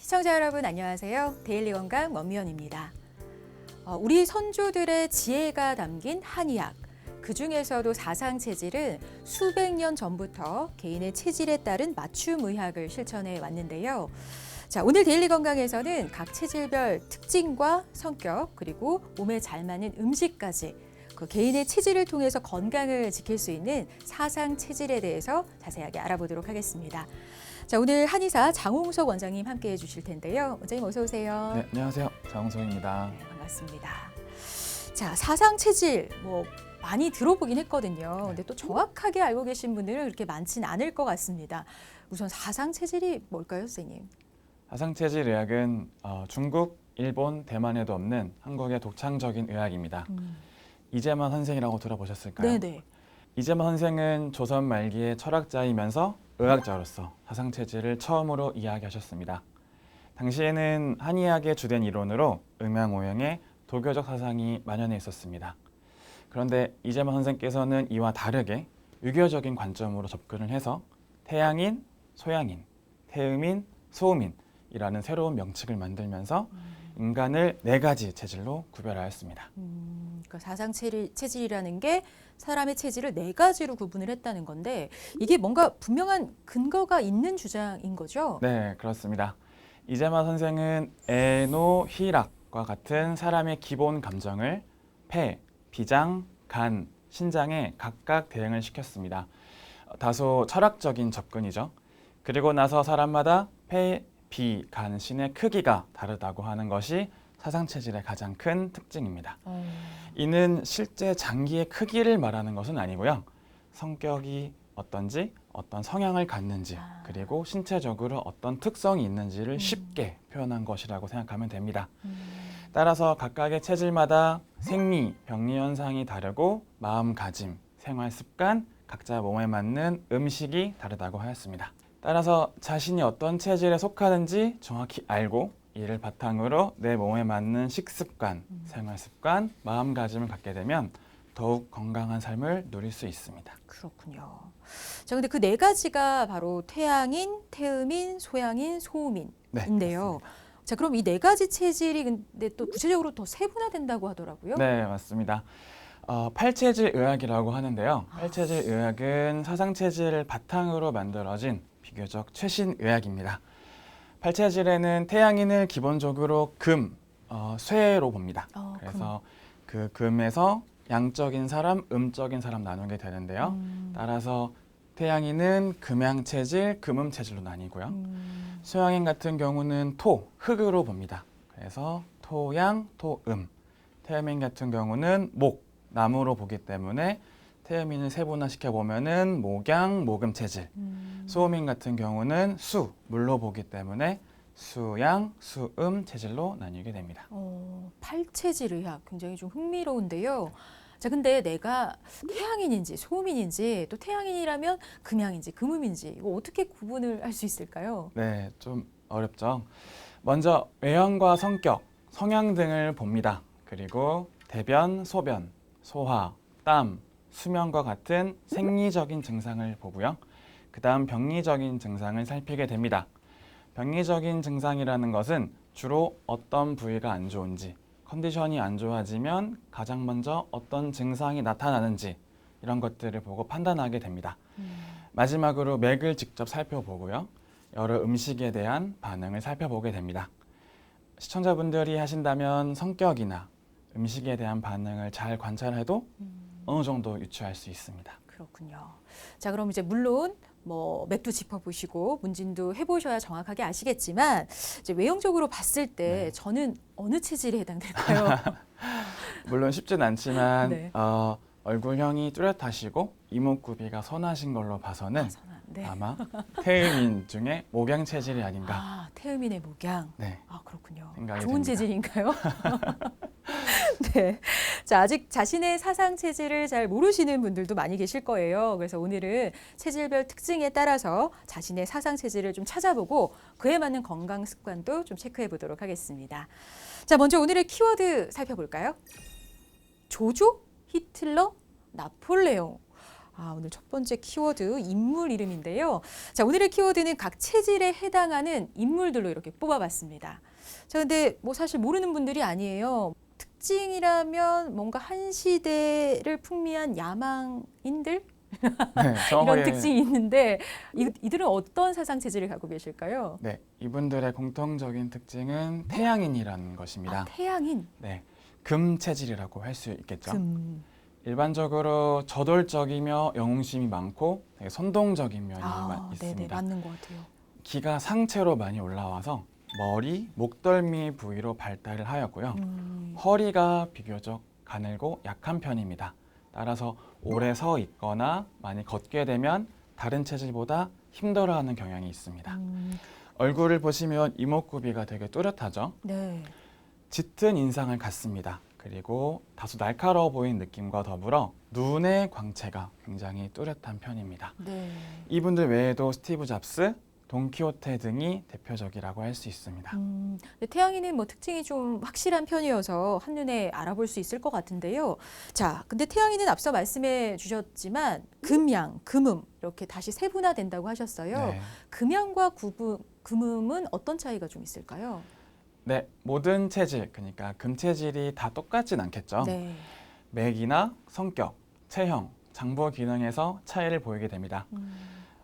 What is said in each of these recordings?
시청자 여러분 안녕하세요. 데일리 건강 원미연입니다. 우리 선조들의 지혜가 담긴 한의학, 그중에서도 사상체질은 수백 년 전부터 개인의 체질에 따른 맞춤의학을 실천해 왔는데요. 자, 오늘 데일리 건강에서는 각 체질별 특징과 성격, 그리고 몸에 잘 맞는 음식까지 그 개인의 체질을 통해서 건강을 지킬 수 있는 사상 체질에 대해서 자세하게 알아보도록 하겠습니다. 자, 오늘 한의사 장홍석 원장님 함께해 주실 텐데요. 원장님 어서 오세요. 네, 안녕하세요. 장홍석입니다. 네, 반갑습니다. 자, 사상 체질 많이 들어보긴 했거든요. 근데 또 정확하게 알고 계신 분들은 그렇게 많지는 않을 것 같습니다. 우선 사상 체질이 뭘까요, 선생님? 사상체질 의학은 중국, 일본, 대만에도 없는 한국의 독창적인 의학입니다. 이재만 선생이라고 들어보셨을까요? 네네. 이재만 선생은 조선 말기의 철학자이면서 의학자로서 사상체질을 처음으로 이야기하셨습니다. 당시에는 한의학의 주된 이론으로 음양오양의 도교적 사상이 만연해 있었습니다. 그런데 이재만 선생께서는 이와 다르게 유교적인 관점으로 접근을 해서 태양인, 소양인, 태음인, 소음인이라는 새로운 명칭을 만들면서 인간을 네 가지 체질로 구별하였습니다. 그러니까 사상 체질이라는 게 사람의 체질을 네 가지로 구분을 했다는 건데 이게 뭔가 분명한 근거가 있는 주장인 거죠? 네, 그렇습니다. 이재만 선생은 애노희락과 같은 사람의 기본 감정을 폐, 비장, 간, 신장에 각각 대응을 시켰습니다. 다소 철학적인 접근이죠. 그리고 나서 사람마다 폐, 비, 간, 신의 크기가 다르다고 하는 것이 사상체질의 가장 큰 특징입니다. 이는 실제 장기의 크기를 말하는 것은 아니고요. 성격이 어떤지, 어떤 성향을 갖는지, 그리고 신체적으로 어떤 특성이 있는지를 쉽게 표현한 것이라고 생각하면 됩니다. 따라서 각각의 체질마다 생리, 병리 현상이 다르고 마음가짐, 생활 습관, 각자 몸에 맞는 음식이 다르다고 하였습니다. 따라서 자신이 어떤 체질에 속하는지 정확히 알고 이를 바탕으로 내 몸에 맞는 식습관, 생활습관, 마음가짐을 갖게 되면 더욱 건강한 삶을 누릴 수 있습니다. 그렇군요. 자, 근데 그 네 가지가 바로 태양인, 태음인, 소양인, 소음인인데요. 네, 자, 그럼 이 네 가지 체질이 근데 또 구체적으로 더 세분화된다고 하더라고요. 네, 맞습니다. 팔체질 의학이라고 하는데요. 팔체질 의학은 사상체질을 바탕으로 만들어진 비교적 최신 의학입니다. 팔체질에는 태양인을 기본적으로 금, 쇠로 봅니다. 그래서 그 금에서 양적인 사람, 음적인 사람 나누게 되는데요. 따라서 태양인은 금양체질, 금음체질로 나뉘고요. 소양인 같은 경우는 토, 흙으로 봅니다. 그래서 토양, 토음. 태음인 같은 경우는 목, 나무로 보기 때문에 태음인을 세분화시켜 보면은 목양, 목음체질. 소음인 같은 경우는 수, 물로 보기 때문에 수양, 수음 체질로 나뉘게 됩니다. 팔체질 의학 굉장히 좀 흥미로운데요. 자, 근데 내가 태양인인지 소음인인지 또 태양인이라면 금양인지 금음인지 이거 어떻게 구분을 할 수 있을까요? 네, 좀 어렵죠. 먼저 외형과 성격, 성향 등을 봅니다. 그리고 대변, 소변, 소화, 땀, 수면과 같은 생리적인 증상을 보고요. 그 다음 병리적인 증상을 살피게 됩니다. 병리적인 증상이라는 것은 주로 어떤 부위가 안 좋은지, 컨디션이 안 좋아지면 가장 먼저 어떤 증상이 나타나는지 이런 것들을 보고 판단하게 됩니다. 마지막으로 맥을 직접 살펴보고요. 여러 음식에 대한 반응을 살펴보게 됩니다. 시청자분들이 하신다면 성격이나 음식에 대한 반응을 잘 관찰해도 어느 정도 유추할 수 있습니다. 그렇군요. 자, 그럼 이제 물론 맥도 짚어보시고 문진도 해보셔야 정확하게 아시겠지만 이제 외형적으로 봤을 때 저는 어느 체질에 해당될까요? 물론 쉽진 않지만 네. 얼굴형이 뚜렷하시고 이목구비가 선하신 걸로 봐서는 네. 아마 태음인 중에 목양 체질이 아닌가. 태음인의 목양. 네. 그렇군요. 생각이 좋은 됩니다. 체질인가요? 네. 자, 아직 자신의 사상 체질을 잘 모르시는 분들도 많이 계실 거예요. 그래서 오늘은 체질별 특징에 따라서 자신의 사상 체질을 좀 찾아보고 그에 맞는 건강 습관도 좀 체크해 보도록 하겠습니다. 자, 먼저 오늘의 키워드 살펴볼까요? 조조, 히틀러, 나폴레옹. 오늘 첫 번째 키워드 인물 이름인데요. 자, 오늘의 키워드는 각 체질에 해당하는 인물들로 이렇게 뽑아봤습니다. 자, 근데 뭐 사실 모르는 분들이 아니에요. 특징이라면 뭔가 한 시대를 풍미한 야망인들? 네, 이런 정확하게 특징이 있는데 이들은 어떤 사상 체질을 갖고 계실까요? 네, 이분들의 공통적인 특징은 태양인이라는 것입니다. 태양인, 네, 금 체질이라고 할 수 있겠죠. 금. 일반적으로 저돌적이며 영웅심이 많고 되게 선동적인 면이 네네, 있습니다. 맞는 것 같아요. 기가 상체로 많이 올라와서 머리, 목덜미 부위로 발달을 하였고요. 허리가 비교적 가늘고 약한 편입니다. 따라서 오래 서 있거나 많이 걷게 되면 다른 체질보다 힘들어하는 경향이 있습니다. 얼굴을 보시면 이목구비가 되게 뚜렷하죠. 네. 짙은 인상을 갖습니다. 그리고 다소 날카로워 보이는 느낌과 더불어 눈의 광채가 굉장히 뚜렷한 편입니다. 네. 이분들 외에도 스티브 잡스, 돈키호테 등이 대표적이라고 할 수 있습니다. 근데 태양인은 뭐 특징이 좀 확실한 편이어서 한눈에 알아볼 수 있을 것 같은데요. 자, 근데 태양인은 앞서 말씀해 주셨지만 금양, 금음 이렇게 다시 세분화된다고 하셨어요. 네. 금양과 금음은 어떤 차이가 좀 있을까요? 네, 모든 체질, 그러니까 금체질이 다 똑같진 않겠죠. 네. 맥이나 성격, 체형, 장부 기능에서 차이를 보이게 됩니다.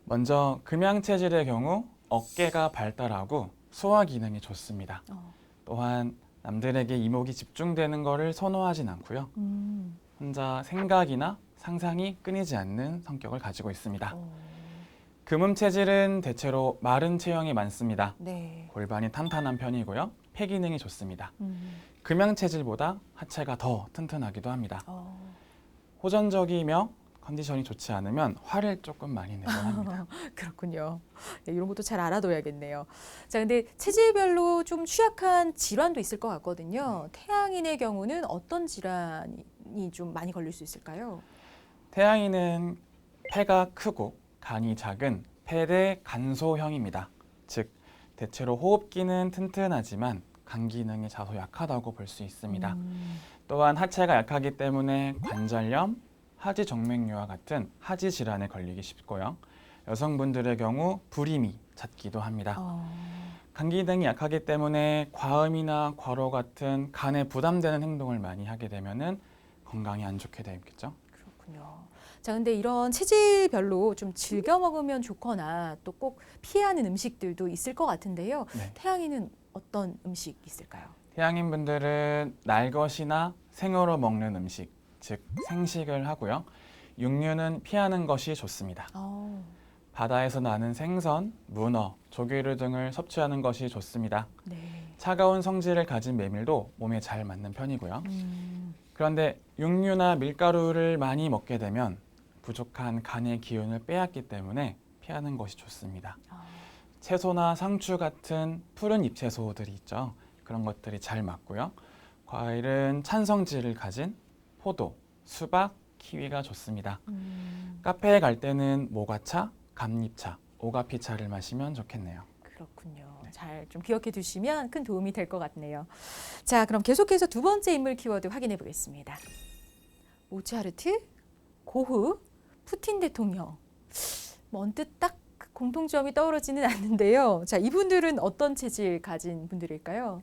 먼저 금양 체질의 경우 어깨가 발달하고 소화 기능이 좋습니다. 또한 남들에게 이목이 집중되는 것을 선호하진 않고요. 혼자 생각이나 상상이 끊이지 않는 성격을 가지고 있습니다. 금음 체질은 대체로 마른 체형이 많습니다. 네. 골반이 탄탄한 편이고요. 폐 기능이 좋습니다. 금양 체질보다 하체가 더 튼튼하기도 합니다. 호전적이며 컨디션이 좋지 않으면 화를 조금 많이 내곤 합니다. 그렇군요. 네, 이런 것도 잘 알아둬야겠네요. 자, 근데 체질별로 좀 취약한 질환도 있을 것 같거든요. 태양인의 경우는 어떤 질환이 좀 많이 걸릴 수 있을까요? 태양인은 폐가 크고 간이 작은 폐대 간소형입니다. 즉 대체로 호흡기는 튼튼하지만 간 기능이 다소 약하다고 볼 수 있습니다. 또한 하체가 약하기 때문에 관절염, 하지 정맥류와 같은 하지 질환에 걸리기 쉽고요. 여성분들의 경우 불임이 잦기도 합니다. 간 기능이 약하기 때문에 과음이나 과로 같은 간에 부담되는 행동을 많이 하게 되면은 건강이 안 좋게 되겠죠. 그렇군요. 자, 근데 이런 체질별로 좀 즐겨 먹으면 좋거나 또 꼭 피하는 음식들도 있을 것 같은데요. 네. 태양이는 어떤 음식 있을까요? 태양인 분들은 날것이나 생으로 먹는 음식, 즉 생식을 하고요. 육류는 피하는 것이 좋습니다. 바다에서 나는 생선, 문어, 조개류 등을 섭취하는 것이 좋습니다. 네. 차가운 성질을 가진 메밀도 몸에 잘 맞는 편이고요. 그런데 육류나 밀가루를 많이 먹게 되면 부족한 간의 기운을 빼앗기 때문에 피하는 것이 좋습니다. 채소나 상추 같은 푸른 잎채소들이 있죠. 그런 것들이 잘 맞고요. 과일은 찬성질을 가진 포도, 수박, 키위가 좋습니다. 카페에 갈 때는 모가차, 감잎차, 오가피차를 마시면 좋겠네요. 그렇군요. 잘 좀 기억해 두시면 큰 도움이 될 것 같네요. 자, 그럼 계속해서 두 번째 인물 키워드 확인해 보겠습니다. 모차르트, 고흐, 푸틴 대통령. 뭐 언뜻 딱 공통점이 떠오르지는 않는데요. 자, 이분들은 어떤 체질 가진 분들일까요?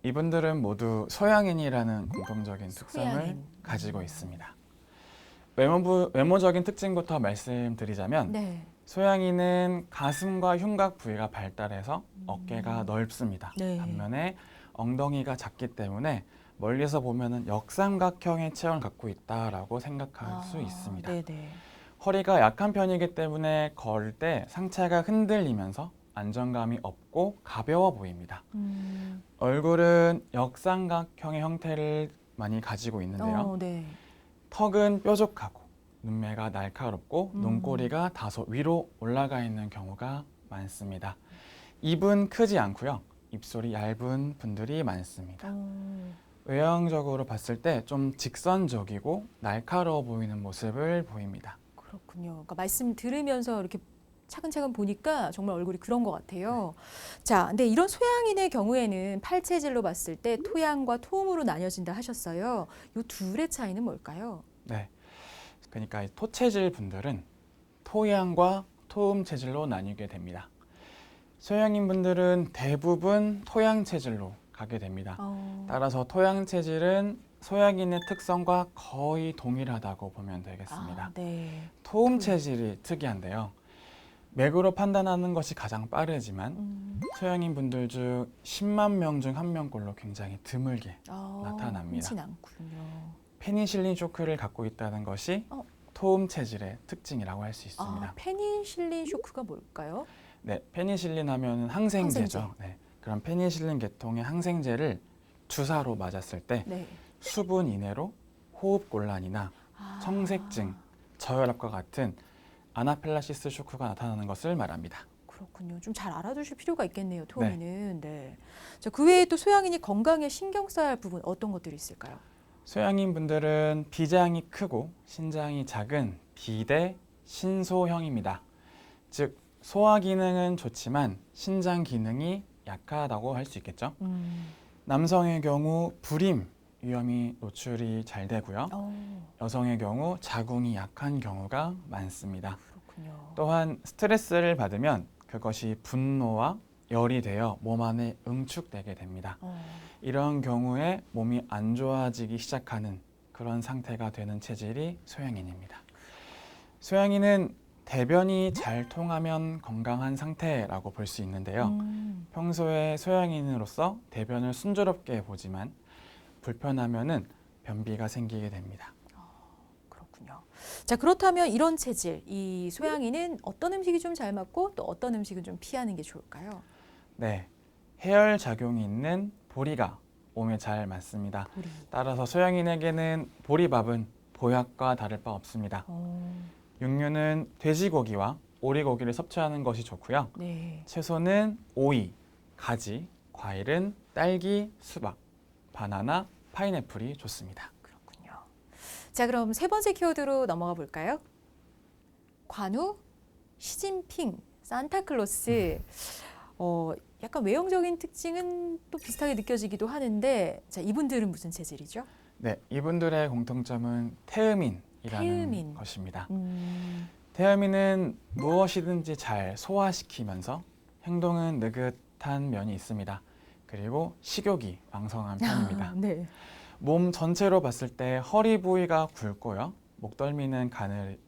이분들은 모두 소양인이라는 공통적인 특성을 소양인. 가지고 있습니다. 외모적인 특징부터 말씀드리자면 네. 소양인은 가슴과 흉곽 부위가 발달해서 어깨가 넓습니다. 네. 반면에 엉덩이가 작기 때문에 멀리서 보면은 역삼각형의 체형을 갖고 있다라고 생각할 수 있습니다. 네네. 허리가 약한 편이기 때문에 걸을 때 상체가 흔들리면서 안정감이 없고 가벼워 보입니다. 얼굴은 역삼각형의 형태를 많이 가지고 있는데요. 네. 턱은 뾰족하고 눈매가 날카롭고 눈꼬리가 다소 위로 올라가 있는 경우가 많습니다. 입은 크지 않고요. 입술이 얇은 분들이 많습니다. 외형적으로 봤을 때 좀 직선적이고 날카로워 보이는 모습을 보입니다. 그렇군요. 그러니까 말씀 들으면서 이렇게 차근차근 보니까 정말 얼굴이 그런 것 같아요. 자, 근데 이런 소양인의 경우에는 팔체질로 봤을 때 토양과 토음으로 나뉘어진다 하셨어요. 이 둘의 차이는 뭘까요? 네, 그러니까 이 토체질 분들은 토양과 토음 체질로 나뉘게 됩니다. 소양인 분들은 대부분 토양 체질로 가게 됩니다. 따라서 토양 체질은 소양인의 특성과 거의 동일하다고 보면 되겠습니다. 네. 토음 체질이 특이한데요. 맥으로 판단하는 것이 가장 빠르지만 소양인 분들 중 10만 명 중 1명꼴로 굉장히 드물게 나타납니다. 흔치 않군요. 페니실린 쇼크를 갖고 있다는 것이 토음 체질의 특징이라고 할 수 있습니다. 페니실린 쇼크가 뭘까요? 네, 페니실린 하면 항생제죠. 네, 그럼 페니실린 계통의 항생제를 주사로 맞았을 때 네. 수분 이내로 호흡곤란이나 청색증, 저혈압과 같은 아나필락시스 쇼크가 나타나는 것을 말합니다. 그렇군요. 좀 잘 알아두실 필요가 있겠네요. 토음이는. 네. 자, 그 외에 또 소양인이 건강에 신경 써야 할 부분 어떤 것들이 있을까요? 소양인 분들은 비장이 크고 신장이 작은 비대 신소형입니다. 즉 소화 기능은 좋지만 신장 기능이 약하다고 할 수 있겠죠. 남성의 경우 불임 위험이 노출이 잘 되고요. 여성의 경우 자궁이 약한 경우가 많습니다. 그렇군요. 또한 스트레스를 받으면 그것이 분노와 열이 되어 몸 안에 응축되게 됩니다. 이런 경우에 몸이 안 좋아지기 시작하는 그런 상태가 되는 체질이 소양인입니다. 소양인은 대변이 잘 통하면 건강한 상태라고 볼 수 있는데요. 평소에 소양인으로서 대변을 순조롭게 보지만 불편하면은 변비가 생기게 됩니다. 그렇군요. 자, 그렇다면 이런 체질, 이 소양인은 어떤 음식이 좀 잘 맞고 또 어떤 음식은 좀 피하는 게 좋을까요? 네, 해열 작용이 있는 보리가 몸에 잘 맞습니다. 보리. 따라서 소양인에게는 보리밥은 보약과 다를 바 없습니다. 육류는 돼지고기와 오리고기를 섭취하는 것이 좋고요. 네. 채소는 오이, 가지, 과일은 딸기, 수박, 바나나, 파인애플이 좋습니다. 그렇군요. 자, 그럼 세 번째 키워드로 넘어가 볼까요? 관우, 시진핑, 산타클로스. 약간 외형적인 특징은 또 비슷하게 느껴지기도 하는데, 자, 이분들은 무슨 체질이죠? 네, 이분들의 공통점은 태음인이라는 태음인. 것입니다. 태음인은 무엇이든지 잘 소화시키면서 행동은 느긋한 면이 있습니다. 그리고 식욕이 왕성한 편입니다. 네. 몸 전체로 봤을 때 허리 부위가 굵고요. 목덜미는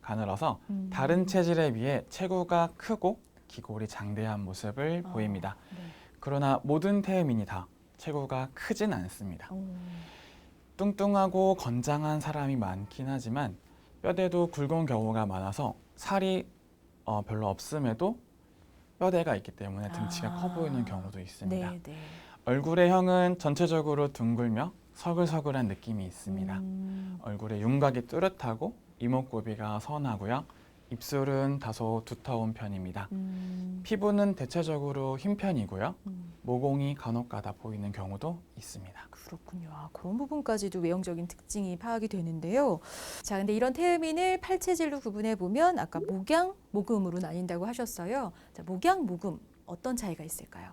가늘어서 다른 체질에 비해 체구가 크고 기골이 장대한 모습을 보입니다. 네. 그러나 모든 태음인이 다 체구가 크진 않습니다. 뚱뚱하고 건장한 사람이 많긴 하지만 뼈대도 굵은 경우가 많아서 살이 별로 없음에도 뼈대가 있기 때문에 등치가 커 보이는 경우도 있습니다. 네, 네. 얼굴의 형은 전체적으로 둥글며 서글서글한 느낌이 있습니다. 얼굴의 윤곽이 뚜렷하고 이목구비가 선하고요. 입술은 다소 두터운 편입니다. 피부는 대체적으로 흰 편이고요. 모공이 간혹가다 보이는 경우도 있습니다. 그렇군요. 그런 부분까지도 외형적인 특징이 파악이 되는데요. 자, 근데 이런 태음인을 팔체질로 구분해 보면 아까 목양, 모금으로 나뉜다고 하셨어요. 자, 목양, 모금 어떤 차이가 있을까요?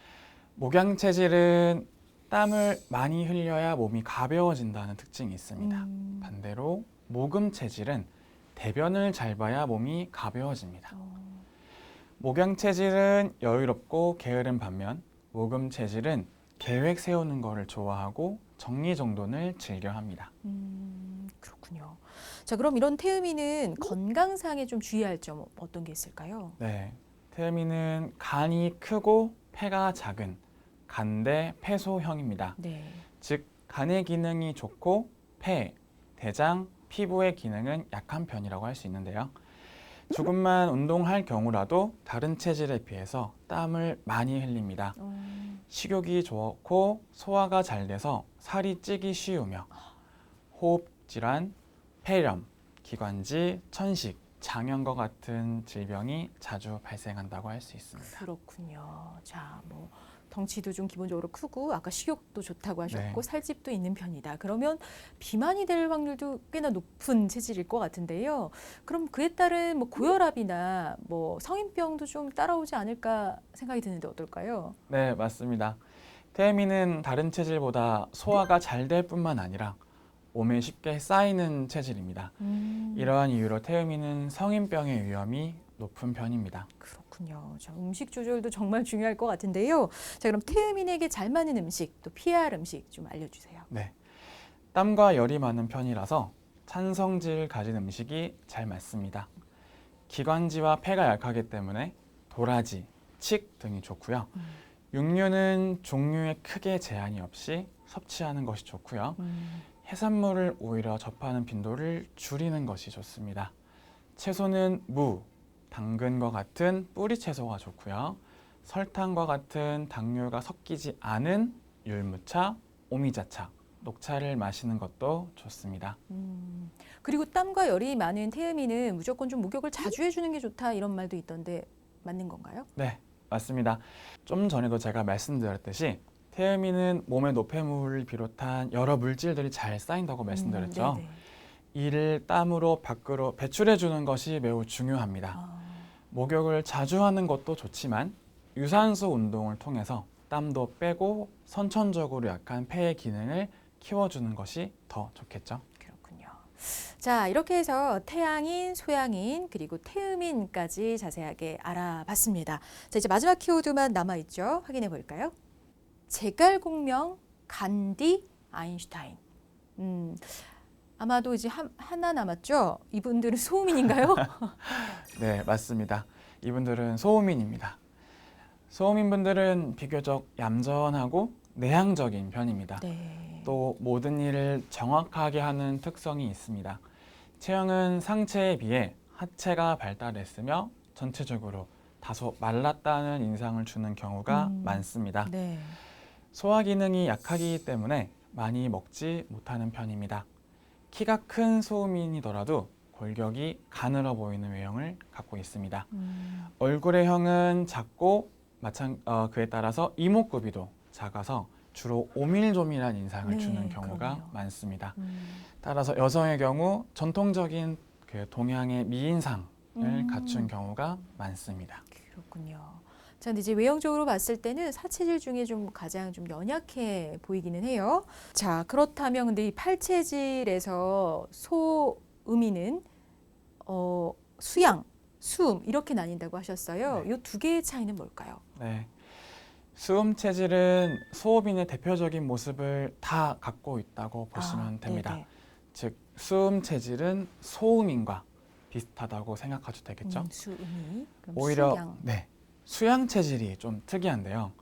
목양 체질은 땀을 많이 흘려야 몸이 가벼워진다는 특징이 있습니다. 반대로 모금 체질은 대변을 잘 봐야 몸이 가벼워집니다. 목양 체질은 여유롭고 게으른 반면 모금 체질은 계획 세우는 거를 좋아하고 정리정돈을 즐겨합니다. 그렇군요. 자, 그럼 이런 태음인은 건강상에 좀 주의할 점 어떤 게 있을까요? 네, 태음인은 간이 크고 폐가 작은 간대 폐소형입니다. 네. 즉 간의 기능이 좋고 폐, 대장, 피부의 기능은 약한 편이라고 할 수 있는데요. 조금만 운동할 경우라도 다른 체질에 비해서 땀을 많이 흘립니다. 식욕이 좋고 소화가 잘 돼서 살이 찌기 쉬우며 호흡 질환, 폐렴, 기관지, 천식, 장염과 같은 질병이 자주 발생한다고 할 수 있습니다. 그렇군요. 자, 뭐 덩치도 좀 기본적으로 크고 아까 식욕도 좋다고 하셨고 네. 살집도 있는 편이다. 그러면 비만이 될 확률도 꽤나 높은 체질일 것 같은데요. 그럼 그에 따른 뭐 고혈압이나 뭐 성인병도 좀 따라오지 않을까 생각이 드는데 어떨까요? 네, 맞습니다. 태음인은 다른 체질보다 소화가 잘 될 뿐만 아니라 몸에 쉽게 쌓이는 체질입니다. 이러한 이유로 태음인은 성인병의 위험이 높은 편입니다. 그렇군요. 자, 음식 조절도 정말 중요할 것 같은데요. 자, 그럼 태음인에게 잘 맞는 음식, 또 피해야 할 음식 좀 알려주세요. 네, 땀과 열이 많은 편이라서 찬성질 가진 음식이 잘 맞습니다. 기관지와 폐가 약하기 때문에 도라지, 칡 등이 좋고요. 육류는 종류에 크게 제한이 없이 섭취하는 것이 좋고요. 해산물을 오히려 접하는 빈도를 줄이는 것이 좋습니다. 채소는 무, 당근과 같은 뿌리 채소가 좋고요. 설탕과 같은 당류가 섞이지 않은 율무차, 오미자차, 녹차를 마시는 것도 좋습니다. 그리고 땀과 열이 많은 태음인은 무조건 좀 목욕을 자주 해주는 게 좋다 이런 말도 있던데 맞는 건가요? 네, 맞습니다. 좀 전에도 제가 말씀드렸듯이 태음인은 몸에 노폐물을 비롯한 여러 물질들이 잘 쌓인다고 말씀드렸죠. 네네. 이를 땀으로 밖으로 배출해 주는 것이 매우 중요합니다. 목욕을 자주 하는 것도 좋지만 유산소 운동을 통해서 땀도 빼고 선천적으로 약한 폐의 기능을 키워주는 것이 더 좋겠죠. 그렇군요. 자, 이렇게 해서 태양인, 소양인, 그리고 태음인까지 자세하게 알아봤습니다. 자, 이제 마지막 키워드만 남아있죠. 확인해 볼까요? 제갈공명, 간디, 아인슈타인. 아마도 이제 하나 남았죠? 이분들은 소음인인가요? 네, 맞습니다. 이분들은 소음인입니다. 소음인분들은 비교적 얌전하고 내향적인 편입니다. 네. 또 모든 일을 정확하게 하는 특성이 있습니다. 체형은 상체에 비해 하체가 발달했으며 전체적으로 다소 말랐다는 인상을 주는 경우가 많습니다. 네. 소화 기능이 약하기 때문에 많이 먹지 못하는 편입니다. 키가 큰 소음인이더라도 골격이 가늘어 보이는 외형을 갖고 있습니다. 얼굴의 형은 작고 그에 따라서 이목구비도 작아서 주로 오밀조밀한 인상을 네, 주는 경우가 그럼요. 많습니다. 따라서 여성의 경우 전통적인 그 동양의 미인상을 갖춘 경우가 많습니다. 그렇군요. 자, 근데 이제 외형적으로 봤을 때는 사체질 중에 좀 가장 좀 연약해 보이기는 해요. 자, 그렇다면 근데 이 팔체질에서 소음인은 수양, 수음 이렇게 나뉜다고 하셨어요. 네. 이 두 개의 차이는 뭘까요? 네. 수음 체질은 소음인의 대표적인 모습을 다 갖고 있다고 보시면 됩니다. 네네. 즉 수음 체질은 소음인과 비슷하다고 생각하셔도 되겠죠. 수음이 그럼 오히려 수양. 네, 수양 체질이 좀 특이한데요.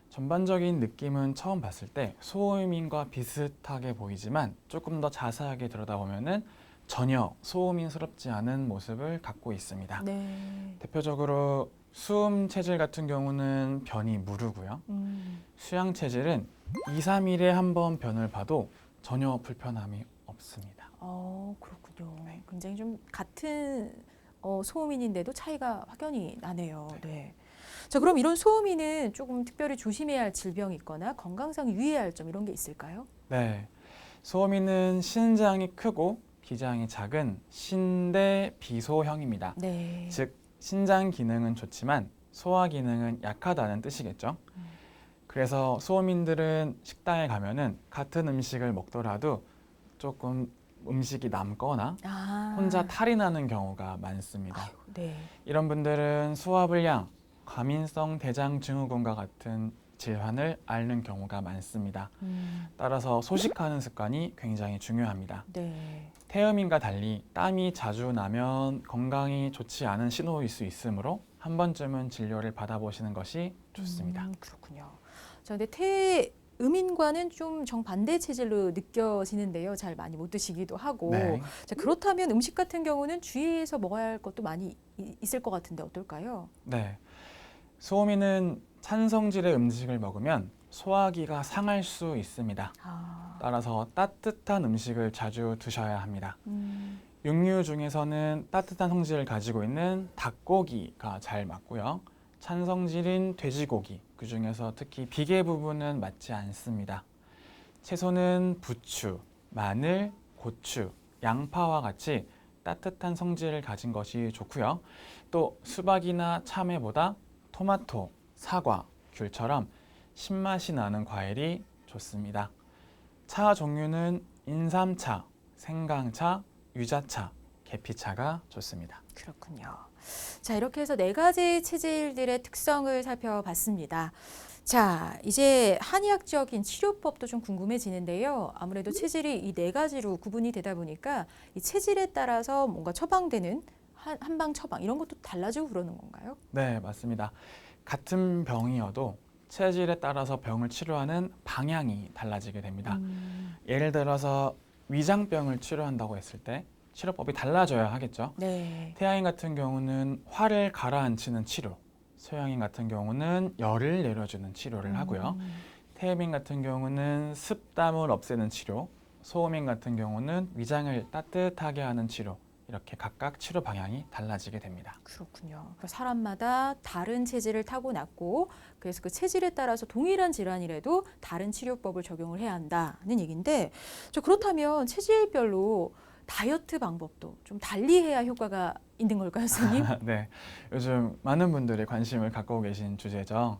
전반적인 느낌은 처음 봤을 때 소음인과 비슷하게 보이지만 조금 더 자세하게 들여다보면은 전혀 소음인스럽지 않은 모습을 갖고 있습니다. 네. 대표적으로 수음 체질 같은 경우는 변이 무르고요. 수양 체질은 2, 3일에 한 번 변을 봐도 전혀 불편함이 없습니다. 그렇군요. 네. 굉장히 좀 같은 소음인인데도 차이가 확연히 나네요. 네. 자, 그럼 이런 소음인은 조금 특별히 조심해야 할 질병이 있거나 건강상 유의해야 할 점 이런 게 있을까요? 네, 소음인은 신장이 크고 기장이 작은 신대 비소형입니다. 네. 즉 신장 기능은 좋지만 소화 기능은 약하다는 뜻이겠죠. 그래서 소음인들은 식당에 가면은 같은 음식을 먹더라도 조금 음식이 남거나 혼자 탈이 나는 경우가 많습니다. 아이고, 네. 이런 분들은 소화불량, 과민성 대장 증후군과 같은 질환을 앓는 경우가 많습니다. 따라서 소식하는 습관이 굉장히 중요합니다. 네. 태음인과 달리 땀이 자주 나면 건강이 좋지 않은 신호일 수 있으므로 한 번쯤은 진료를 받아보시는 것이 좋습니다. 그렇군요. 자, 근데 태음인과는 좀 정반대 체질로 느껴지는데요. 잘 많이 못 드시기도 하고. 네. 자, 그렇다면 음식 같은 경우는 주의해서 먹어야 할 것도 많이 있을 것 같은데 어떨까요? 네. 소음인은 찬성질의 음식을 먹으면 소화기가 상할 수 있습니다. 따라서 따뜻한 음식을 자주 드셔야 합니다. 육류 중에서는 따뜻한 성질을 가지고 있는 닭고기가 잘 맞고요. 찬 성질인 돼지고기, 그 중에서 특히 비계 부분은 맞지 않습니다. 채소는 부추, 마늘, 고추, 양파와 같이 따뜻한 성질을 가진 것이 좋고요. 또 수박이나 참외보다 토마토, 사과, 귤처럼 신맛이 나는 과일이 좋습니다. 차 종류는 인삼차, 생강차, 유자차, 계피차가 좋습니다. 그렇군요. 자, 이렇게 해서 네 가지 체질들의 특성을 살펴봤습니다. 자, 이제 한의학적인 치료법도 좀 궁금해지는데요. 아무래도 체질이 이 네 가지로 구분이 되다 보니까 이 체질에 따라서 뭔가 처방되는 한방 처방 이런 것도 달라지고 그러는 건가요? 네, 맞습니다. 같은 병이어도 체질에 따라서 병을 치료하는 방향이 달라지게 됩니다. 예를 들어서 위장병을 치료한다고 했을 때 치료법이 달라져야 하겠죠. 네. 태아인 같은 경우는 화를 가라앉히는 치료, 소양인 같은 경우는 열을 내려주는 치료를 하고요. 태음인 같은 경우는 습담을 없애는 치료, 소음인 같은 경우는 위장을 따뜻하게 하는 치료, 이렇게 각각 치료 방향이 달라지게 됩니다. 그렇군요. 그러니까 사람마다 다른 체질을 타고났고 그래서 그 체질에 따라서 동일한 질환이라도 다른 치료법을 적용을 해야 한다는 얘기인데 그렇다면 체질별로 다이어트 방법도 좀 달리해야 효과가 있는 걸까요, 선생님? 네, 요즘 많은 분들이 관심을 갖고 계신 주제죠.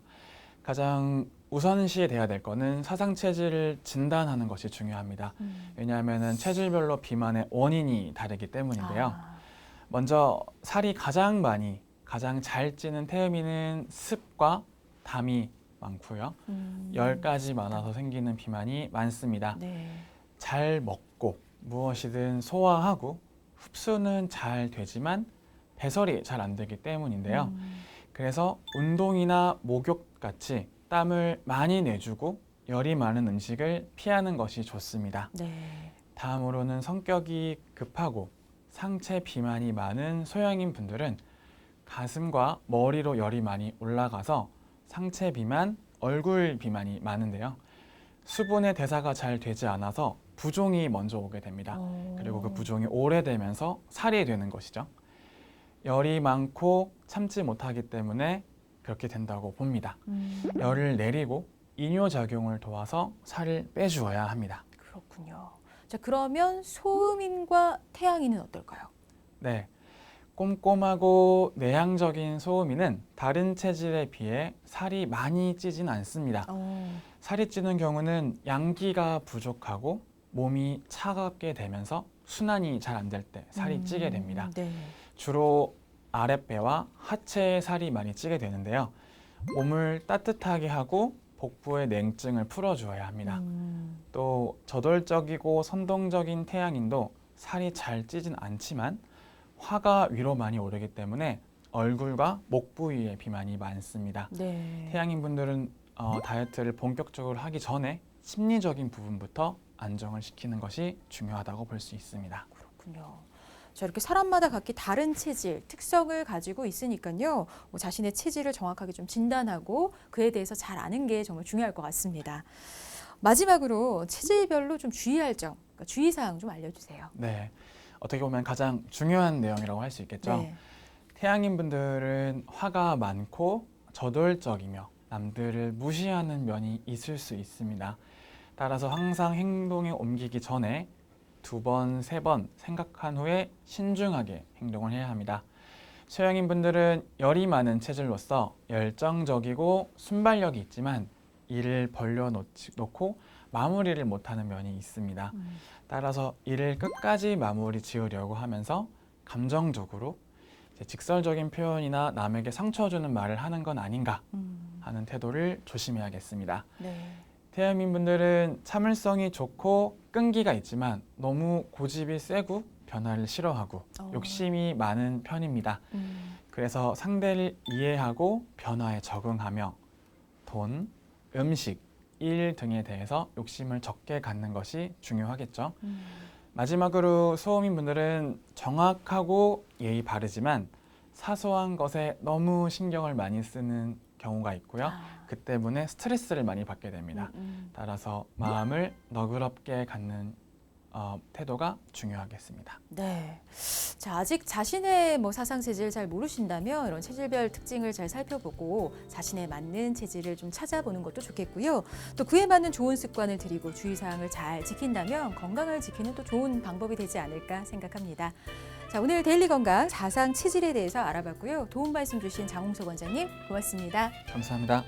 가장 우선시돼야 될 거는 사상 체질을 진단하는 것이 중요합니다. 왜냐하면 체질별로 비만의 원인이 다르기 때문인데요. 먼저 살이 가장 잘 찌는 태음인은 습과 담이 많고요. 열까지 많아서 생기는 비만이 많습니다. 네. 잘 먹고 무엇이든 소화하고 흡수는 잘 되지만 배설이 잘 안 되기 때문인데요. 그래서 운동이나 목욕 같이 땀을 많이 내주고 열이 많은 음식을 피하는 것이 좋습니다. 네. 다음으로는 성격이 급하고 상체 비만이 많은 소양인 분들은 가슴과 머리로 열이 많이 올라가서 상체 비만, 얼굴 비만이 많은데요. 수분의 대사가 잘 되지 않아서 부종이 먼저 오게 됩니다. 그리고 그 부종이 오래되면서 살이 되는 것이죠. 열이 많고 참지 못하기 때문에 그렇게 된다고 봅니다. 열을 내리고 이뇨작용을 도와서 살을 빼주어야 합니다. 그렇군요. 자, 그러면 소음인과 태양인은 어떨까요? 네, 꼼꼼하고 내향적인 소음인은 다른 체질에 비해 살이 많이 찌진 않습니다. 살이 찌는 경우는 양기가 부족하고 몸이 차갑게 되면서 순환이 잘 안 될 때 살이 찌게 됩니다. 네. 주로 아랫배와 하체에 살이 많이 찌게 되는데요. 몸을 따뜻하게 하고 복부의 냉증을 풀어주어야 합니다. 또 저돌적이고 선동적인 태양인도 살이 잘 찌진 않지만 화가 위로 많이 오르기 때문에 얼굴과 목 부위에 비만이 많습니다. 네. 태양인 분들은 다이어트를 본격적으로 하기 전에 심리적인 부분부터 안정을 시키는 것이 중요하다고 볼 수 있습니다. 그렇군요. 자, 이렇게 사람마다 각기 다른 체질, 특성을 가지고 있으니까요. 자신의 체질을 정확하게 좀 진단하고 그에 대해서 잘 아는 게 정말 중요할 것 같습니다. 마지막으로 체질별로 좀 주의할 점, 그러니까 주의사항 좀 알려주세요. 네, 어떻게 보면 가장 중요한 내용이라고 할 수 있겠죠. 네. 태양인 분들은 화가 많고 저돌적이며 남들을 무시하는 면이 있을 수 있습니다. 따라서 항상 행동에 옮기기 전에 2번, 3번 생각한 후에 신중하게 행동을 해야 합니다. 소양인 분들은 열이 많은 체질로서 열정적이고 순발력이 있지만 일을 벌려놓고 마무리를 못하는 면이 있습니다. 따라서 일을 끝까지 마무리 지으려고 하면서 감정적으로 직설적인 표현이나 남에게 상처 주는 말을 하는 건 아닌가 하는 태도를 조심해야겠습니다. 네. 태음인 분들은 참을성이 좋고 끈기가 있지만 너무 고집이 세고 변화를 싫어하고 욕심이 많은 편입니다. 그래서 상대를 이해하고 변화에 적응하며 돈, 음식, 일 등에 대해서 욕심을 적게 갖는 것이 중요하겠죠. 마지막으로 소음인 분들은 정확하고 예의 바르지만 사소한 것에 너무 신경을 많이 쓰는 경우가 있고요. 그 때문에 스트레스를 많이 받게 됩니다. 따라서 마음을 너그럽게 갖는 태도가 중요하겠습니다. 네. 자, 아직 자신의 사상 체질을 잘 모르신다면 이런 체질별 특징을 잘 살펴보고 자신에 맞는 체질을 좀 찾아보는 것도 좋겠고요. 또 그에 맞는 좋은 습관을 들이고 주의사항을 잘 지킨다면 건강을 지키는 또 좋은 방법이 되지 않을까 생각합니다. 자, 오늘 데일리 건강 자상 체질에 대해서 알아봤고요. 도움 말씀 주신 장홍석 원장님 고맙습니다. 감사합니다.